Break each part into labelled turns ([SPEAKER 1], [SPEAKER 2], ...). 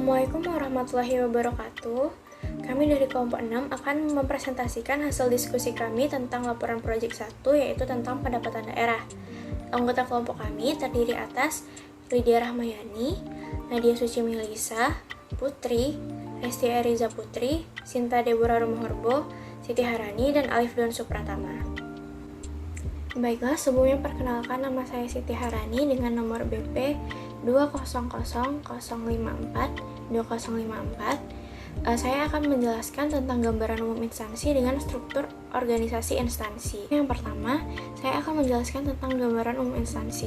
[SPEAKER 1] Assalamualaikum warahmatullahi wabarakatuh. Kami dari kelompok 6 akan mempresentasikan hasil diskusi kami tentang laporan proyek 1, yaitu tentang pendapatan daerah. Anggota kelompok kami terdiri atas Lydia Rahmayani, Nadia Suci Melisa, Putri, Resti Eriza Putri, Sinta Deborah Romohorbo, Siti Harani, dan Alif Don Supratama. Baiklah, sebelumnya perkenalkan, nama saya Siti Harani dengan nomor BP 20000542054. Saya akan menjelaskan tentang gambaran umum instansi dengan struktur organisasi instansi. Yang pertama, saya akan menjelaskan tentang gambaran umum instansi.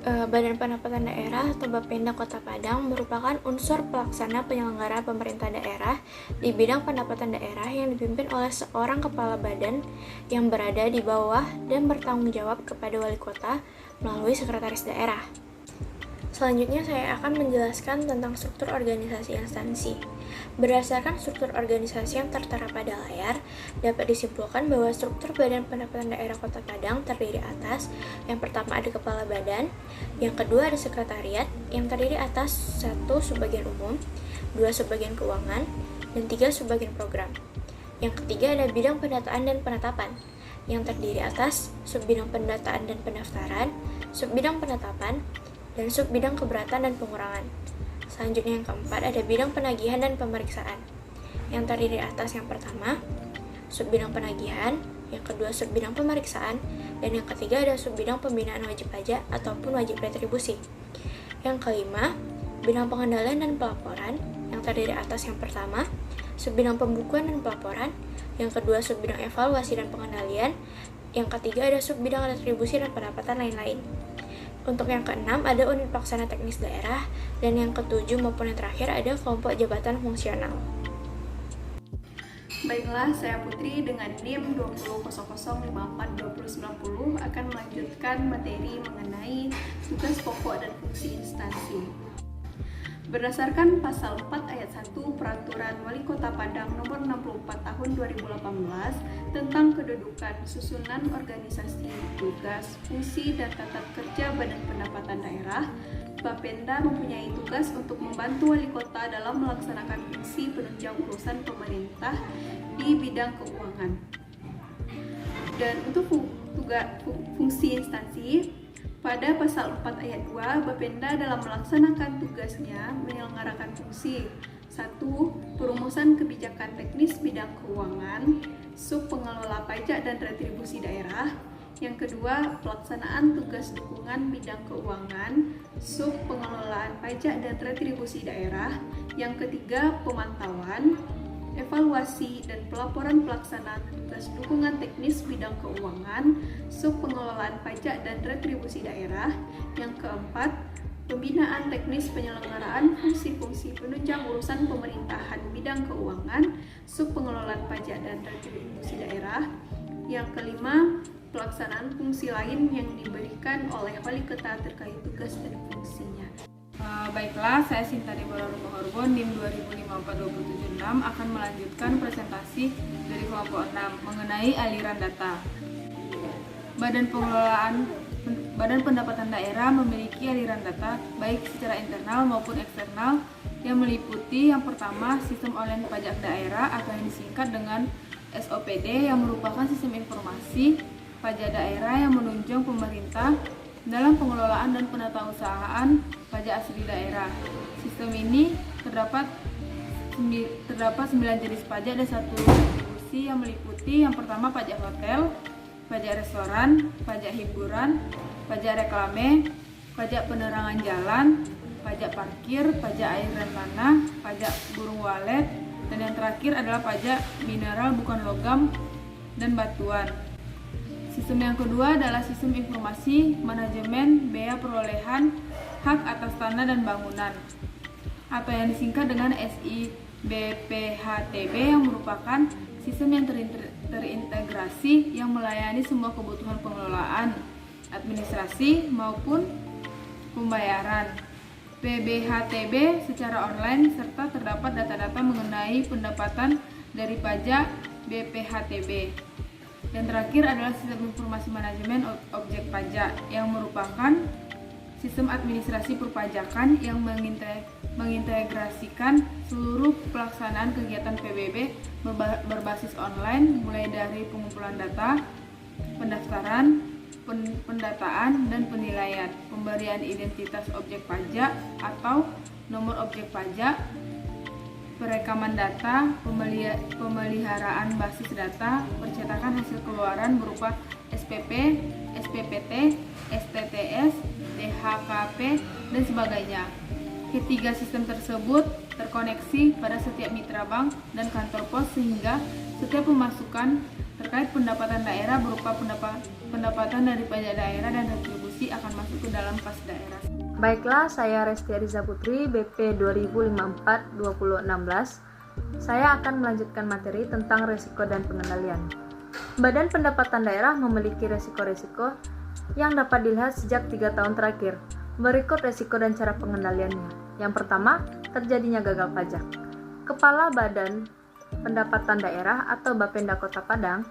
[SPEAKER 1] Badan Pendapatan Daerah atau Bapenda Kota Padang merupakan unsur pelaksana penyelenggara pemerintah daerah di bidang pendapatan daerah yang dipimpin oleh seorang kepala badan yang berada di bawah dan bertanggung jawab kepada wali kota melalui sekretaris daerah. Selanjutnya saya akan menjelaskan tentang struktur organisasi instansi. Berdasarkan struktur organisasi yang tertera pada layar, dapat disimpulkan bahwa struktur Badan Pendapatan Daerah Kota Padang terdiri atas, yang pertama ada kepala badan, yang kedua ada sekretariat, yang terdiri atas 1 subbagian umum, 2 subbagian keuangan, dan 3 subbagian program. Yang ketiga ada bidang pendataan dan penetapan, yang terdiri atas subbidang pendataan dan pendaftaran, subbidang penetapan, dan subbidang keberatan dan pengurangan. Selanjutnya yang keempat ada bidang penagihan dan pemeriksaan, yang terdiri atas yang pertama subbidang penagihan, yang kedua subbidang pemeriksaan, dan yang ketiga ada subbidang pembinaan wajib pajak ataupun wajib retribusi. Yang kelima bidang pengendalian dan pelaporan, yang terdiri atas yang pertama subbidang pembukuan dan pelaporan, yang kedua subbidang evaluasi dan pengendalian, yang ketiga ada subbidang retribusi dan pendapatan lain-lain. Untuk yang keenam ada unit pelaksana teknis daerah, dan yang ketujuh maupun yang terakhir ada kelompok jabatan fungsional.
[SPEAKER 2] Baiklah, saya Putri dengan NIM 2000542090 akan melanjutkan materi mengenai tugas pokok dan fungsi instansi. Berdasarkan pasal 4 ayat 1 Peraturan Wali Kota Padang nomor 64 tahun 2018 tentang kedudukan, susunan organisasi, tugas, fungsi, dan tata kerja Badan Pendapatan Daerah, Bapenda mempunyai tugas untuk membantu Wali Kota dalam melaksanakan fungsi penunjang urusan pemerintah di bidang keuangan. Dan untuk fungsi instansi, pada pasal 4 ayat 2, Bapenda dalam melaksanakan tugasnya menyelengarakan fungsi 1. Perumusan kebijakan teknis bidang keuangan, sub pengelola pajak dan retribusi daerah. Yang kedua, pelaksanaan tugas dukungan bidang keuangan, sub pengelolaan pajak dan retribusi daerah. Yang ketiga, pemantauan, evaluasi, dan pelaporan pelaksanaan tugas dukungan teknis bidang keuangan, sub pengelolaan pajak dan retribusi daerah. Yang keempat, pembinaan teknis penyelenggaraan fungsi-fungsi penunjang urusan pemerintahan bidang keuangan, sub pengelolaan pajak dan retribusi daerah. Yang kelima, pelaksanaan fungsi lain yang diberikan oleh wali kota terkait tugas dan fungsinya.
[SPEAKER 3] Baiklah, saya Sinta Deborah Romohorbo, NIM 2000542076 akan melanjutkan presentasi dari kelompok 6 mengenai aliran data. Badan Pendapatan Daerah memiliki aliran data baik secara internal maupun eksternal yang meliputi yang pertama sistem online pajak daerah atau yang disingkat dengan SOPD yang merupakan sistem informasi pajak daerah yang menunjang pemerintah dalam pengelolaan dan penatausahaan pajak asli daerah. Sistem ini terdapat 9 jenis pajak dan 1 retribusi yang meliputi yang pertama pajak hotel, pajak restoran, pajak hiburan, pajak reklame, pajak penerangan jalan, pajak parkir, pajak air dan tanah, pajak burung walet, dan yang terakhir adalah pajak mineral bukan logam dan batuan. Sistem yang kedua adalah sistem informasi manajemen bea perolehan hak atas tanah dan bangunan atau yang disingkat dengan SIBPHTB yang merupakan sistem yang terintegrasi yang melayani semua kebutuhan pengelolaan, administrasi maupun pembayaran. PBHTB secara online serta terdapat data-data mengenai pendapatan dari pajak BPHTB. Dan terakhir adalah sistem informasi manajemen objek pajak yang merupakan sistem administrasi perpajakan yang mengintegrasikan seluruh pelaksanaan kegiatan PBB berbasis online, mulai dari pengumpulan data, pendaftaran, pendataan dan penilaian, pemberian identitas objek pajak atau nomor objek pajak, perekaman data, pemeliharaan basis data, percetakan hasil keluaran berupa SPP, SPPT, STTS, THKP, dan sebagainya. Ketiga sistem tersebut terkoneksi pada setiap mitra bank dan kantor pos sehingga setiap pemasukan terkait pendapatan daerah berupa pendapatan dari pajak daerah dan retribusi akan masuk ke dalam kas daerah.
[SPEAKER 4] Baiklah, saya Resti Ariza Putri, BP 2054-2016. Saya akan melanjutkan materi tentang risiko dan pengendalian. Badan Pendapatan Daerah memiliki risiko-risiko yang dapat dilihat sejak 3 tahun terakhir. Berikut risiko dan cara pengendaliannya. Yang pertama, terjadinya gagal pajak. Kepala Badan Pendapatan Daerah atau Bapenda Kota Padang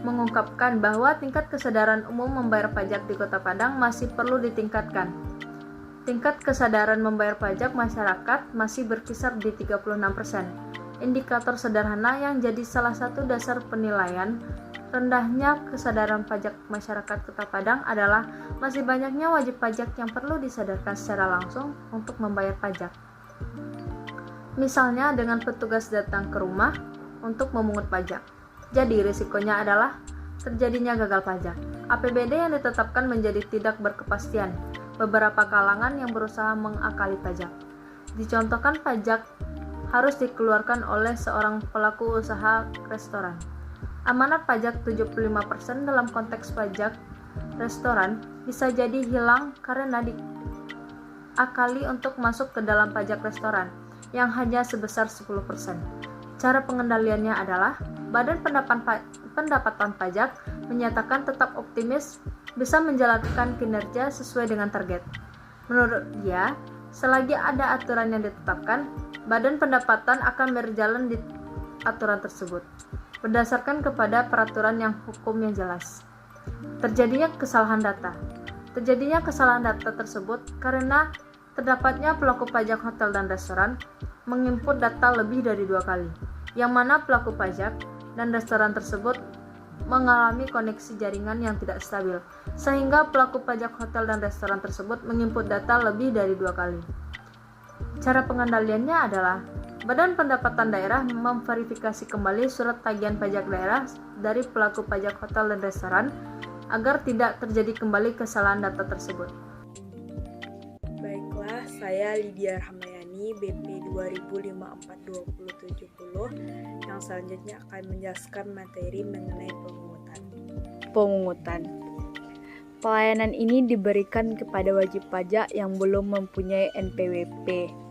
[SPEAKER 4] mengungkapkan bahwa tingkat kesadaran umum membayar pajak di Kota Padang masih perlu ditingkatkan. Tingkat kesadaran membayar pajak masyarakat masih berkisar di 36%. Indikator sederhana yang jadi salah satu dasar penilaian rendahnya kesadaran pajak masyarakat Kota Padang adalah masih banyaknya wajib pajak yang perlu disadarkan secara langsung untuk membayar pajak. Misalnya dengan petugas datang ke rumah untuk memungut pajak. Jadi risikonya adalah terjadinya gagal pajak. APBD yang ditetapkan menjadi tidak berkepastian. Beberapa kalangan yang berusaha mengakali pajak. Dicontohkan pajak harus dikeluarkan oleh seorang pelaku usaha restoran. Amanat pajak 75% dalam konteks pajak restoran bisa jadi hilang karena diakali untuk masuk ke dalam pajak restoran yang hanya sebesar 10%. Cara pengendaliannya adalah Badan Pendapatan Pajak menyatakan tetap optimis bisa menjalankan kinerja sesuai dengan target. Menurut dia, selagi ada aturan yang ditetapkan, Badan Pendapatan akan berjalan di aturan tersebut berdasarkan kepada peraturan yang hukum yang jelas. Terjadinya kesalahan data. Terjadinya kesalahan data tersebut karena terdapatnya pelaku pajak hotel dan restoran menginput data lebih dari 2 kali, yang mana pelaku pajak dan restoran tersebut mengalami koneksi jaringan yang tidak stabil, sehingga pelaku pajak hotel dan restoran tersebut menginput data lebih dari 2 kali. Cara pengendaliannya adalah Badan Pendapatan Daerah memverifikasi kembali surat tagihan pajak daerah dari pelaku pajak hotel dan restoran agar tidak terjadi kembali kesalahan data tersebut.
[SPEAKER 5] Baiklah, saya Lydia Rahmayani, BP 2054-2070, yang selanjutnya akan menjelaskan materi mengenai pemungutan. Pelayanan ini diberikan kepada wajib pajak yang belum mempunyai NPWP.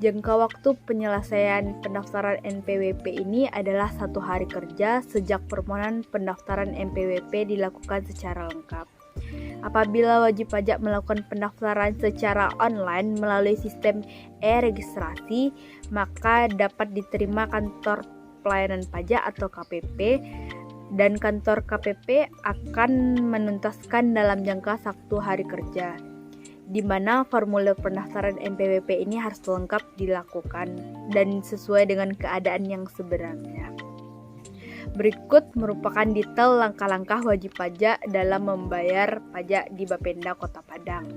[SPEAKER 5] Jangka waktu penyelesaian pendaftaran NPWP ini adalah 1 hari kerja sejak permohonan pendaftaran NPWP dilakukan secara lengkap. Apabila wajib pajak melakukan pendaftaran secara online melalui sistem e-registrasi, maka dapat diterima kantor pelayanan pajak atau KPP, dan kantor KPP akan menuntaskan dalam jangka 1 hari kerja, di mana formulir pendaftaran NPWP ini harus lengkap dilakukan dan sesuai dengan keadaan yang sebenarnya. Berikut merupakan detail langkah-langkah wajib pajak dalam membayar pajak di Bapenda Kota Padang.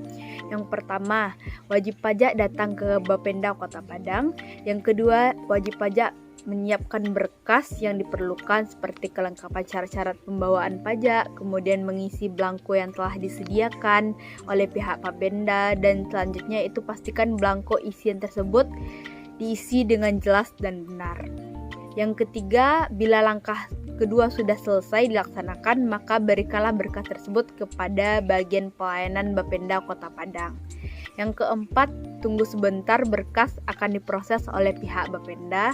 [SPEAKER 5] Yang pertama, wajib pajak datang ke Bapenda Kota Padang. Yang kedua, wajib pajak menyiapkan berkas yang diperlukan seperti kelengkapan syarat-syarat pembawaan pajak, kemudian mengisi belangko yang telah disediakan oleh pihak Bapenda, dan selanjutnya itu pastikan belangko isian tersebut diisi dengan jelas dan benar. Yang ketiga, bila langkah kedua sudah selesai dilaksanakan, maka berikanlah berkas tersebut kepada bagian pelayanan Bapenda Kota Padang. Yang keempat, tunggu sebentar, berkas akan diproses oleh pihak Bapenda.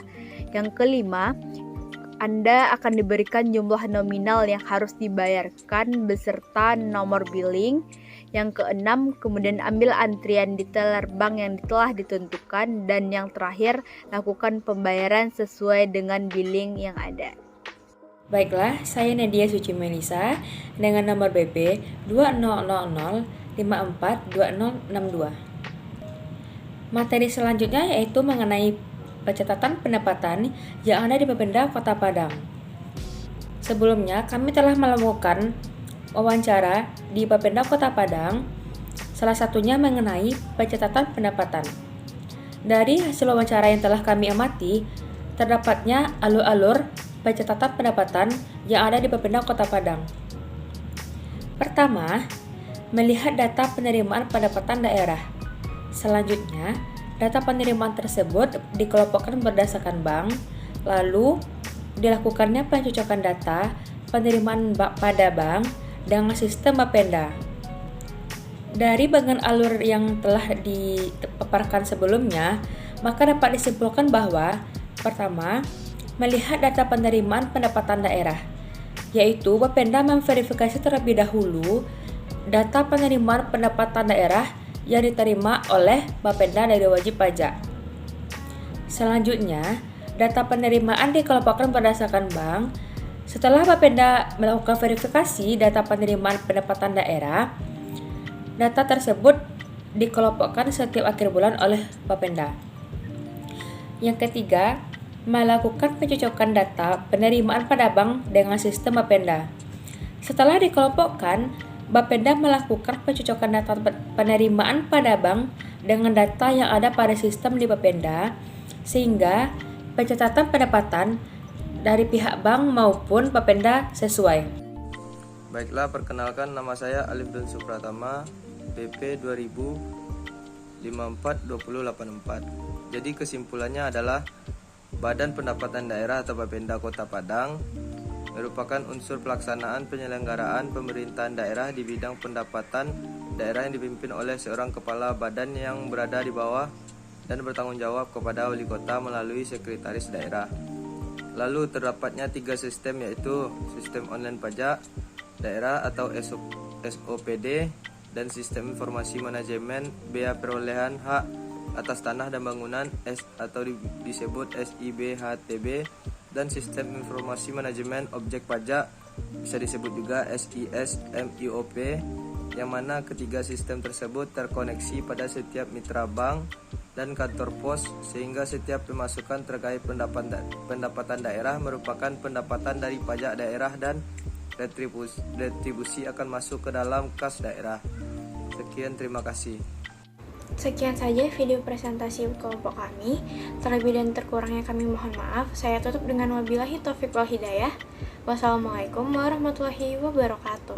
[SPEAKER 5] Yang kelima, Anda akan diberikan jumlah nominal yang harus dibayarkan beserta nomor billing. Yang keenam, kemudian ambil antrian di teller bank yang telah ditentukan. Dan yang terakhir, lakukan pembayaran sesuai dengan billing yang ada.
[SPEAKER 6] Baiklah, saya Nadia Suci Melisa dengan nomor BP 2000 542062. Materi selanjutnya yaitu mengenai pencatatan pendapatan yang ada di Bapenda Kota Padang. Sebelumnya, kami telah melakukan wawancara di Bapenda Kota Padang, salah satunya mengenai pencatatan pendapatan. Dari hasil wawancara yang telah kami amati, terdapatnya alur-alur pencatatan pendapatan yang ada di Bapenda Kota Padang. Pertama, melihat data penerimaan pendapatan daerah. Selanjutnya, data penerimaan tersebut dikelompokkan berdasarkan bank, lalu dilakukannya pencocokan data penerimaan pada bank dengan sistem Bapenda. Dari bagian alur yang telah dipaparkan sebelumnya, maka dapat disimpulkan bahwa pertama, melihat data penerimaan pendapatan daerah, yaitu Bapenda memverifikasi terlebih dahulu data penerimaan pendapatan daerah yang diterima oleh Bapenda dari wajib pajak. Selanjutnya, data penerimaan dikelompokkan berdasarkan bank. Setelah Bapenda melakukan verifikasi data penerimaan pendapatan daerah, data tersebut dikelompokkan setiap akhir bulan oleh Bapenda. Yang ketiga, melakukan pencocokan data penerimaan pada bank dengan sistem Bapenda. Setelah dikelompokkan, Bapenda melakukan pencocokan data penerimaan pada bank dengan data yang ada pada sistem di Bapenda, sehingga pencatatan pendapatan dari pihak bank maupun Bapenda sesuai.
[SPEAKER 7] Baiklah, perkenalkan, nama saya Alif Don Supratama, PP 2054-2084. Jadi kesimpulannya adalah Badan Pendapatan Daerah atau Bapenda Kota Padang merupakan unsur pelaksanaan penyelenggaraan pemerintahan daerah di bidang pendapatan daerah yang dipimpin oleh seorang kepala badan yang berada di bawah dan bertanggung jawab kepada wali kota melalui sekretaris daerah. Lalu terdapatnya 3 sistem, yaitu sistem online pajak daerah atau SOPD dan sistem informasi manajemen bea perolehan hak atas tanah dan bangunan atau disebut SIBHTB, dan sistem informasi manajemen objek pajak bisa disebut juga SISMIOP, yang mana ketiga sistem tersebut terkoneksi pada setiap mitra bank dan kantor pos, sehingga setiap pemasukan terkait pendapatan daerah merupakan pendapatan dari pajak daerah dan retribusi akan masuk ke dalam kas daerah. Sekian, terima kasih.
[SPEAKER 1] Sekian saja video presentasi kelompok kami. Terlebih dan terkurangnya kami mohon maaf. Saya tutup dengan wabillahi taufiq wal hidayah. Wassalamualaikum warahmatullahi wabarakatuh.